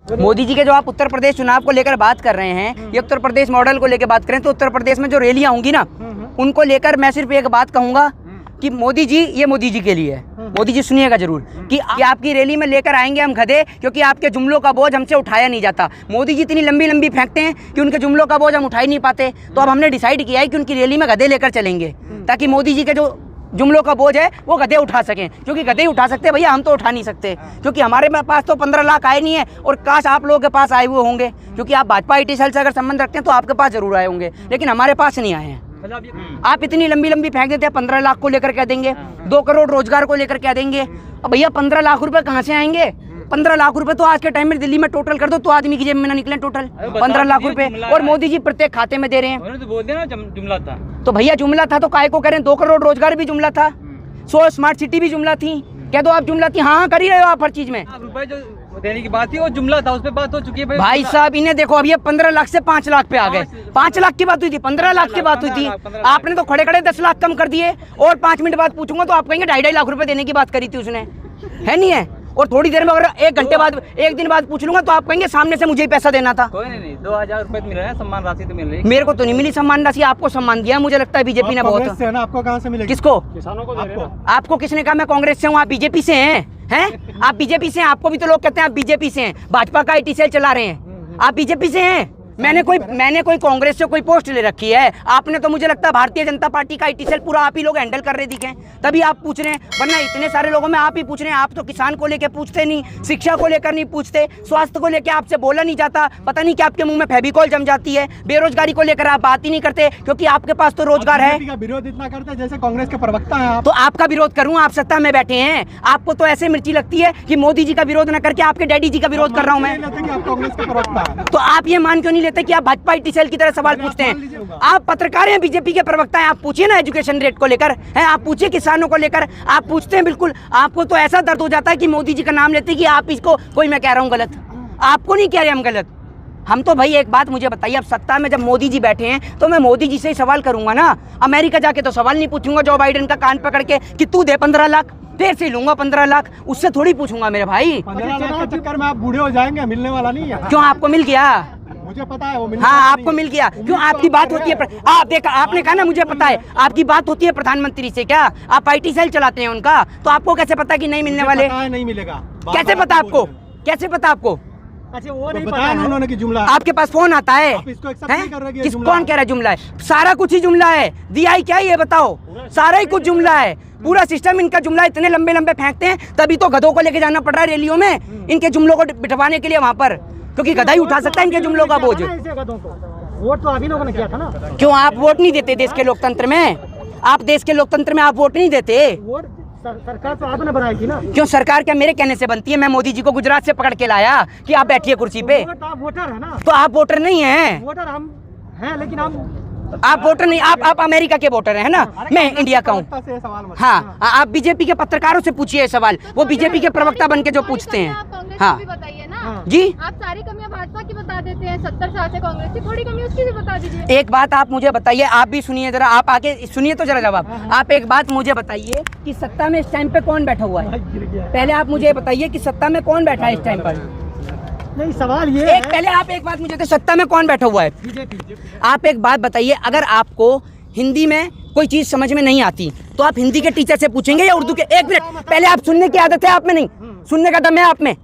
मोदी जी के जो आप उत्तर प्रदेश चुनाव को लेकर बात कर रहे हैं, ये उत्तर प्रदेश मॉडल को लेकर बात करें तो उत्तर प्रदेश में जो रैलियां होंगी ना, उनको लेकर मैं सिर्फ एक बात कहूंगा कि मोदी जी, ये मोदी जी के लिए है। मोदी जी सुनिएगा जरूर कि आपकी रैली में लेकर आएंगे हम गधे, क्योंकि आपके जुमलों का बोझ हमसे उठाया नहीं जाता। मोदी जी इतनी लंबी लंबी फेंकते हैं कि उनके जुमलों का बोझ हम उठा ही नहीं पाते। तो अब हमने डिसाइड किया है कि उनकी रैली में गधे लेकर चलेंगे, ताकि मोदी जी के जो जुमलों का बोझ है वो गधे उठा सकें। क्योंकि गधे ही उठा सकते हैं भैया, हम तो उठा नहीं सकते, क्योंकि हमारे पास तो 15 लाख आए नहीं है। और काश आप लोगों के पास आए हुए होंगे, क्योंकि आप भाजपा आईटी सेल से अगर संबंध रखते हैं तो आपके पास जरूर आए होंगे, लेकिन हमारे पास नहीं आए हैं। आप इतनी लंबी लंबी फेंक देते हैं, 15 लाख को लेकर कह देंगे, 2 करोड़ रोजगार को लेकर कह देंगे। अब भैया 15 लाख रुपए कहाँ से आएंगे? 15 लाख रुपए तो आज के टाइम में दिल्ली में टोटल कर दो तो आदमी की जेब में ना निकले टोटल 15 लाख रुपए, और मोदी जी प्रत्येक खाते में दे रहे हैं। तो बोल दिया ना जुमला था, तो भैया जुमला था तो काय को करें? 2 करोड़ रोजगार भी जुमला था, 100 स्मार्ट सिटी भी जुमला थी। कह दो आप जुमला थी, हाँ कर ही रहे हो आप हर चीज में। रुपए जो देने की बात थी वो जुमला था, उस पर बात हो चुकी है भाई साहब। इन्हें देखो अब ये 15 लाख से 5 लाख पे आ गए। 5 लाख की बात हुई थी, 15 लाख की बात हुई थी। आपने तो खड़े खड़े 10 लाख कम कर दिए, और 5 मिनट बाद पूछूंगा तो आप कहेंगे 2.5 लाख रुपए देने की बात करी थी उसने, है नहीं है? और थोड़ी देर में अगर 1 घंटे बाद, 1 दिन बाद पूछ लूंगा तो आप कहेंगे सामने से मुझे ही पैसा देना था। कोई नहीं, 2000 रुपए मिल रहा है, सम्मान राशि तो मिल रही है। मेरे को तो नहीं मिली सम्मान राशि, आपको सम्मान दिया मुझे लगता है बीजेपी ने बहुत। आपको कहाँ से मिलेगी? किसको? किसानों को। आपको किसने कहा मैं कांग्रेस से हूँ? आप बीजेपी से हैं? आप बीजेपी से हैं? आपको भी तो लोग कहते हैं आप बीजेपी से हैं, भाजपा का आईटी सेल चला रहे हैं, आप बीजेपी से हैं। मैंने कोई कांग्रेस से कोई पोस्ट ले रखी है? आपने तो मुझे लगता है भारतीय जनता पार्टी का आईटी सेल पूरा आप ही लोग हैंडल कर रहे दिखे, तभी आप पूछ रहे हैं, वरना इतने सारे लोगों में आप ही पूछ रहे हैं। आप तो किसान को लेकर पूछते नहीं, शिक्षा को लेकर नहीं पूछते, स्वास्थ्य को लेकर आपसे बोला नहीं जाता, पता नहीं कि आपके मुंह में फेविकॉल जम जाती है। बेरोजगारी को लेकर आप बात ही नहीं करते, क्योंकि आपके पास तो रोजगार है। विरोध इतना करते हैं जैसे कांग्रेस के प्रवक्ता है। तो आपका विरोध करूं? आप सत्ता में बैठे हैं, आपको तो ऐसे मिर्ची लगती है कि मोदी जी का विरोध न करके आपके डैडी जी का विरोध कर रहा हूं मैं। तो आप ये मान क्यों नहीं लेते कि आप भाजपा आईटी सेल की तरह सवाल पूछते हैं? आप पत्रकार हैं, बीजेपी के प्रवक्ता हैं, आप पूछिए ना एजुकेशन रेट को लेकर, है आप पूछिए किसानों को लेकर, आप पूछते हैं। बिल्कुल आपको तो ऐसा दर्द हो जाता है कि मोदी जी का नाम लेते कि आप इसको कोई, मैं कह रहा हूँ गलत, आपको नहीं कह रहे हम गलत। हम तो भाई एक बात मुझे बताइए, अब सत्ता में जब मोदी जी बैठे हैं तो मैं मोदी जी से ही सवाल करूंगा ना। अमेरिका जाके तो सवाल नहीं पूछूंगा जो बाइडेन का कान पकड़ के कि तू दे 15 लाख, देर से लूंगा 15 लाख, उससे थोड़ी पूछूंगा मेरे भाई। 15 लाख के चक्कर में आप बूढ़े हो जाएंगे, मिलने वाला नहीं है। क्यों? आपको मिल गया? मुझे पता है वो मिल। हाँ आपको मिल गया। क्यों? आपकी बात होती है, आप देखा, आपने कहा ना मुझे पता है, आपकी बात होती है प्रधानमंत्री से। क्या आप आईटी सेल चलाते हैं उनका? तो आपको कैसे पता कि नहीं मिलने वाले? नहीं मिलेगा। कैसे पता आपको? कैसे पता आपको? अच्छा वो नहीं पता है उन्होंने कि जुमला। आपके पास फोन आता है? कौन कह रहा है जुमला है? सारा कुछ ही जुमला है। दिया ही क्या ये बताओ? सारा ही कुछ जुमला है, पूरा सिस्टम इनका जुमला। इतने लंबे लंबे फेंकते हैं, तभी तो गधों को लेके जाना पड़ रहा है रैलियों में इनके जुमलों को बिठवाने के लिए वहाँ पर, क्योंकि गधा ही उठा सकता है इनके जुमलों का बोझ। वोट तो आप ही लोगों ने किया था ना। क्यों आप वोट नहीं देते देश के लोकतंत्र में? आप देश के लोकतंत्र में आप वोट नहीं देते? सरकार तो आपने बनाई थी ना। क्यों सरकार क्या मेरे कहने से बनती है? मैं मोदी जी को गुजरात से पकड़ के लाया कि आप बैठिए कुर्सी पे। आप वोटर है ना। तो आप वोटर नहीं हैं। वोटर हम हैं, लेकिन हम आप वोटर नहीं, आप अमेरिका के वोटर हैं ना, मैं इंडिया का हूँ। हाँ आप बीजेपी के पत्रकारों से पूछिए सवाल, वो बीजेपी के प्रवक्ता बन के जो पूछते हैं। हाँ जी, आप सारी कमियां भाजपा की बता देते हैं, 70 साल से कांग्रेस की, थोड़ी कमी उसकी भी बता दीजिए। एक बात आप मुझे बताइए, आप भी सुनिए जरा, आप आके सुनिए तो जरा जवाब। आप एक बात मुझे बताइए कि सत्ता में इस टाइम पे कौन बैठा हुआ है? पहले आप मुझे बताइए कि सत्ता में कौन बैठा है इस टाइम पर? नहीं सवाल ये है। पहले आप एक बात मुझे, सत्ता में कौन बैठा हुआ है? आप एक बात बताइए, अगर आपको हिंदी में कोई चीज समझ में नहीं आती तो आप हिंदी के टीचर से पूछेंगे या उर्दू के? एक मिनट, पहले आप सुनने की आदत है आप में? नहीं सुनने का दम है आप में?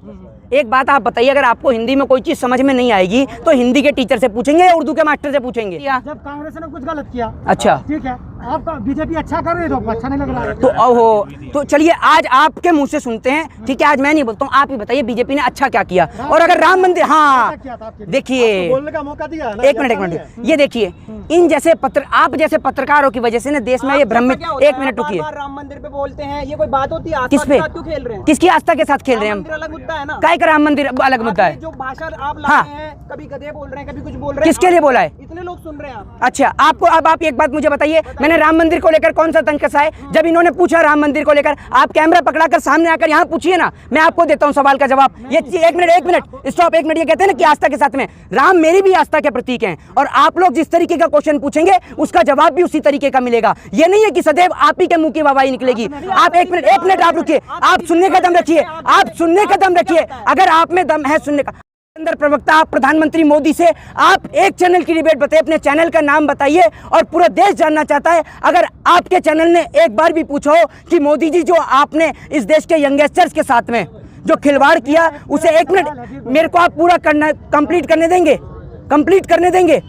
एक बात आप बताइए, अगर आपको हिंदी में कोई चीज समझ में नहीं आएगी तो हिंदी के टीचर से पूछेंगे या उर्दू के मास्टर से पूछेंगे? जब कांग्रेस ने कुछ गलत किया, अच्छा ठीक है, आप बीजेपी अच्छा कर रहे हो तो अच्छा नहीं लग रहा है। तो ओहो, तो चलिए आज आपके मुंह से सुनते हैं, ठीक है? आज मैं नहीं बोलता हूँ, आप ही बताइए बीजेपी ने अच्छा क्या किया। और अगर राम मंदिर, हाँ देखिए, बोलने का मौका दिया ना। एक मिनट, ये देखिए, इन जैसे आप जैसे पत्रकारों की वजह से ना देश में ये भ्रमित। एक मिनट रुकिए, राम मंदिर पे बोलते हैं, ये कोई बात होती है? किस पे? क्यों खेल रहे हैं? किसकी आस्था के साथ खेल रहे हैं हम? अलग मुद्दा है ना। काय का राम मंदिर अलग मुद्दा है? जो भाषा आप ला हाँ। रहे हैं, कभी गधे बोल रहे हैं, कभी कुछ बोल रहे हैं। किसके लिए बोला है? इतने लोग सुन रहे हैं आप। अच्छा आपको, अब आप एक बात मुझे बताइए, मैंने राम मंदिर को लेकर कौन सा तंज कसा है? जब इन्होंने पूछा राम मंदिर को लेकर, आप कैमरा पकड़ाकर सामने आकर यहाँ पूछिए ना, मैं आपको देता हूँ सवाल का जवाब। ये एक मिनट स्टॉप, एक मिनट। ये कहते हैं ना कि आस्था के साथ में, राम मेरी भी आस्था के प्रतीक हैं, और आप लोग जिस तरीके का क्वेश्चन पूछेंगे उसका जवाब भी उसी तरीके का मिलेगा। ये नहीं है कि सदैव आप ही के मुंह की वाहवाही निकलेगी। आप एक मिनट आप रुकिए, आप सुनने का दम रखिए, आप सुनने का दम रखिए। अगर आप में दम है सुनने का, अंदर प्रवक्ता आप प्रधानमंत्री मोदी से आप एक चैनल की डिबेट बताइए, अपने चैनल का नाम बताइए और पूरा देश जानना चाहता है। अगर आपके चैनल ने एक बार भी पूछा हो कि मोदी जी जो आपने इस देश के यंगस्टर्स के साथ में जो खिलवाड़ किया उसे 1 मिनट मेरे को आप पूरा करना कंप्लीट करने देंगे।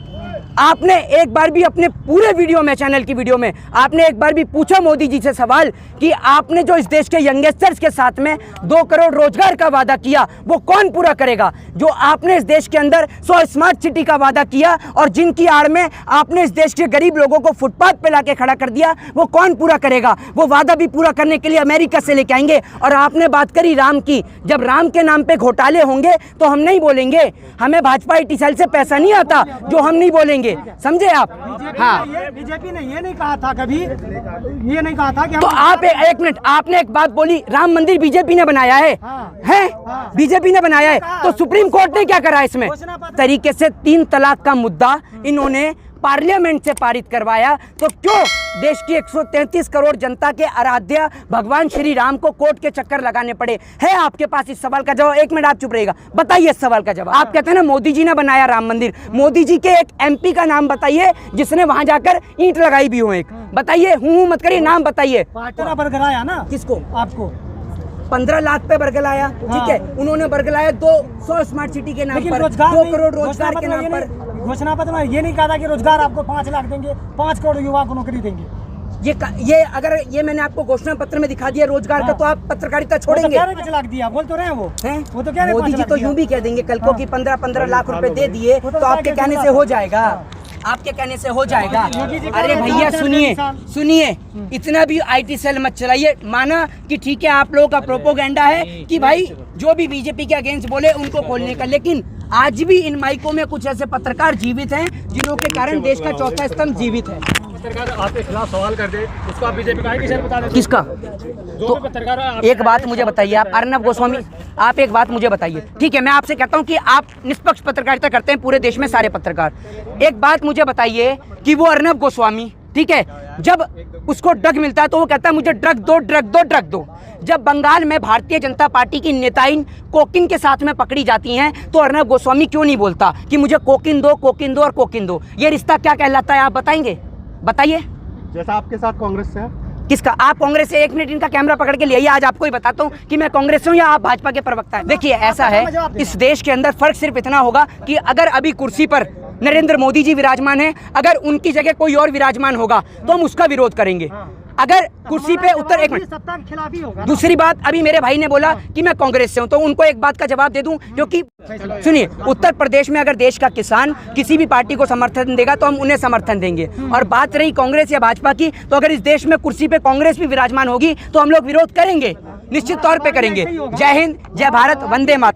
आपने एक बार भी अपने पूरे वीडियो में, चैनल की वीडियो में आपने एक बार भी पूछा मोदी जी से सवाल कि आपने जो इस देश के यंगस्टर्स के साथ में 2 करोड़ रोजगार का वादा किया वो कौन पूरा करेगा? जो आपने इस देश के अंदर 100 स्मार्ट सिटी का वादा किया और जिनकी आड़ में आपने इस देश के गरीब लोगों को फुटपाथ पे लाके खड़ा कर दिया वो कौन पूरा करेगा? वो वादा भी पूरा करने के लिए अमेरिका से लेके आएंगे। और आपने बात करी राम की, जब राम के नाम पे घोटाले होंगे तो हम नहीं बोलेंगे, हमें भाजपा IT सेल से पैसा नहीं आता जो हम नहीं बोलेंगे, समझे आप? हाँ, बीजेपी ने ये नहीं कहा था कभी, ये नहीं कहा था कि तो आप एक मिनट, आपने एक बात बोली राम मंदिर बीजेपी ने बनाया है, बीजेपी ने बनाया है, तो सुप्रीम कोर्ट ने क्या करा इसमें? तरीके से 3 तलाक का मुद्दा इन्होंने पार्लियामेंट से पारित करवाया, तो क्यों देश की 133 करोड़ जनता के आराध्य भगवान श्री राम को कोर्ट के चक्कर लगाने पड़े? है आपके पास इस सवाल का जवाब? 1 मिनट आप चुप रहिएगा, बताइए इस सवाल का जवाब। आप कहते हैं ना मोदी जी ने बनाया राम मंदिर, मोदी जी के एक MP का नाम बताइए जिसने वहां जाकर ईंट लगाई भी हो, एक बताइए, हूं मत करिए, नाम बताइए। पार्टनर बरगलाया ना किसको? आपको 15 लाख पे बरगलाया, ठीक है, उन्होंने बरगलाया 200 स्मार्ट सिटी के नाम पर, 2 करोड़ रोजगार के नाम पर। घोषणा पत्र में ये नहीं कहा था कि रोजगार आपको 5 लाख देंगे, 5 करोड़ युवा को नौकरी देंगे। ये अगर ये मैंने आपको घोषणा पत्र में दिखा दिया रोजगार का, तो आप पत्रकारिता छोड़ेंगे? 5 लाख दिया बोल तो रहे हैं वो तो क्या मोदी जी तो यूं भी कह देंगे कल को कि 15-15 लाख रुपए दे दिए तो आपके कहने से हो जाएगा, आपके कहने से हो जाएगा। अरे भैया सुनिए, इतना भी IT सेल मत चलाइए। माना कि ठीक है आप लोगों का प्रोपोगेंडा है कि भाई जो भी बीजेपी के अगेंस्ट बोले उनको खोलने का, लेकिन आज भी इन माइकों में कुछ ऐसे पत्रकार जीवित हैं जिनों के कारण देश का चौथा स्तंभ जीवित है। पत्रकार आपके खिलाफ सवाल कर दे, उसको आप बीजेपी का IT सेल बता दें। किसका? जो पत्रकार एक बात मुझे बताइए, आप अर्नब गोस्वामी, आप एक बात मुझे बताइए, ठीक है, मैं आपसे कहता हूं कि आप निष्पक्ष पत्रकारिता करते हैं पूरे देश में सारे पत्रकार। एक बात मुझे बताइए कि वो अर्नब गोस्वामी, ठीक है, जब उसको ड्रग मिलता है तो वो कहता है मुझे ड्रग दो। जब बंगाल में भारतीय जनता पार्टी की नेताइन कोकिन के साथ में पकड़ी जाती हैं तो अर्नब गोस्वामी क्यों नहीं बोलता कि मुझे कोकिन दो? ये रिश्ता क्या कहलाता है, आप बताएंगे? बताइए। जैसा आपके साथ कांग्रेस से है। किसका? आप कांग्रेस से? 1 मिनट इनका कैमरा पकड़ के ले आइए, आज आपको ही बताता हूँ कि मैं कांग्रेस से हूँ या आप भाजपा के प्रवक्ता हैं। देखिए ऐसा है, इस देश के अंदर फर्क सिर्फ इतना होगा कि अगर अभी कुर्सी पर नरेंद्र मोदी जी विराजमान हैं, अगर उनकी जगह कोई और विराजमान होगा तो हम उसका विरोध करेंगे। अगर कुर्सी पे उत्तर, 1 मिनट, सत्ता के खिलाफ ही होगा। दूसरी बात, अभी मेरे भाई ने बोला कि मैं कांग्रेस से हूं, तो उनको एक बात का जवाब दे दूं, क्योंकि सुनिए, उत्तर प्रदेश में अगर देश का किसान किसी भी पार्टी को समर्थन देगा तो हम उन्हें समर्थन देंगे। और बात रही कांग्रेस या भाजपा की, तो अगर इस देश में कुर्सी पे कांग्रेस भी विराजमान होगी तो हम लोग विरोध करेंगे, निश्चित तौर पे करेंगे। जय हिंद, जय भारत, वंदे मातरम।